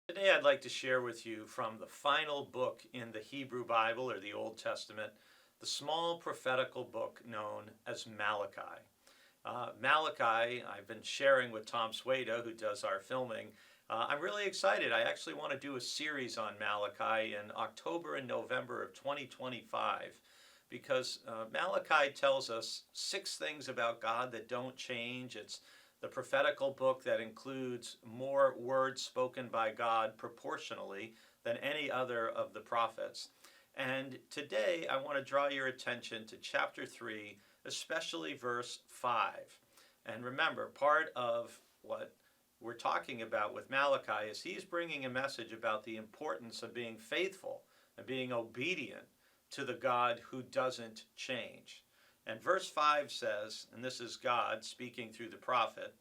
Today I'd like to share with you from the final book in the Hebrew Bible or the Old Testament, the small prophetical book known as Malachi. Malachi, I've been sharing with Tom Sweda, who does our filming. I'm really excited. I actually want to do a series on Malachi in October and November of 2025 because Malachi tells us 6 things about God that don't change. It's the prophetical book that includes more words spoken by God proportionally than any other of the prophets. And today I want to draw your attention to chapter 3, especially verse 5. And remember, part of what we're talking about with Malachi is he's bringing a message about the importance of being faithful and being obedient to the God who doesn't change. And verse 5 says, and this is God speaking through the prophet,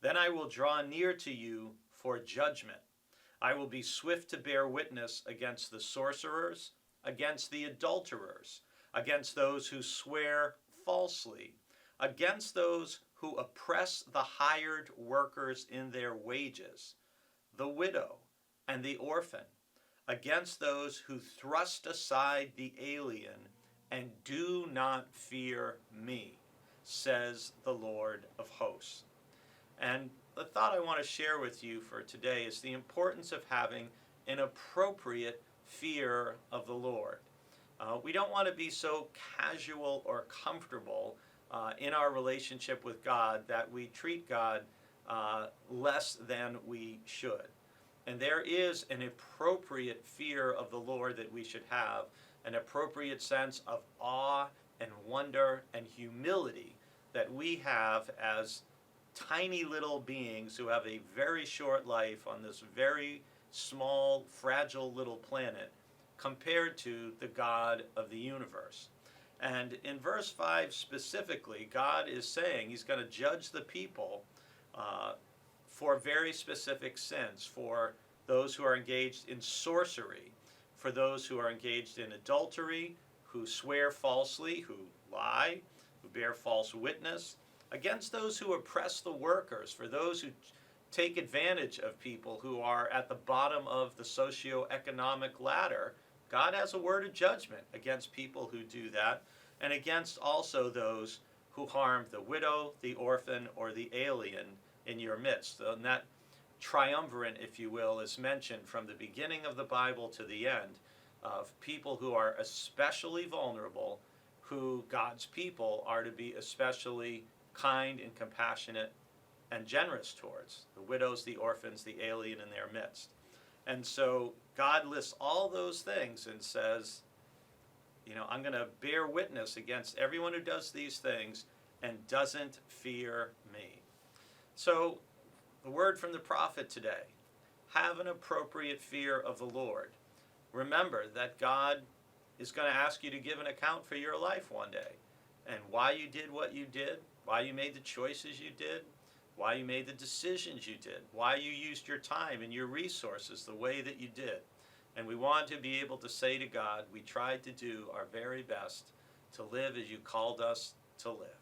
"Then I will draw near to you for judgment. I will be swift to bear witness against the sorcerers, against the adulterers, against those who swear falsely, against those who oppress the hired workers in their wages, the widow and the orphan, against those who thrust aside the alien and do not fear me, says the Lord of hosts." And the thought I want to share with you for today is the importance of having an appropriate fear of the Lord. We don't want to be so casual or comfortable in our relationship with God that we treat God less than we should. And there is an appropriate fear of the Lord that we should have, an appropriate sense of awe and wonder and humility that we have as tiny little beings who have a very short life on this very small, fragile little planet compared to the God of the universe. And in verse 5 specifically, God is saying he's going to judge the people for very specific sins, for those who are engaged in sorcery, for those who are engaged in adultery, who swear falsely, who lie, who bear false witness, against those who oppress the workers, for those who take advantage of people who are at the bottom of the socioeconomic ladder. God has a word of judgment against people who do that, and against also those who harm the widow, the orphan, or the alien in your midst. And that triumvirate, if you will, is mentioned from the beginning of the Bible to the end, of people who are especially vulnerable, who God's people are to be especially kind and compassionate and generous towards: the widows, the orphans, the alien in their midst. And so God lists all those things and says, I'm going to bear witness against everyone who does these things and doesn't fear me. So the word from the prophet today: have an appropriate fear of the Lord. Remember that God is going to ask you to give an account for your life one day, and why you did what you did, why you made the choices you did, why you made the decisions you did, why you used your time and your resources the way that you did. And we want to be able to say to God, we tried to do our very best to live as you called us to live.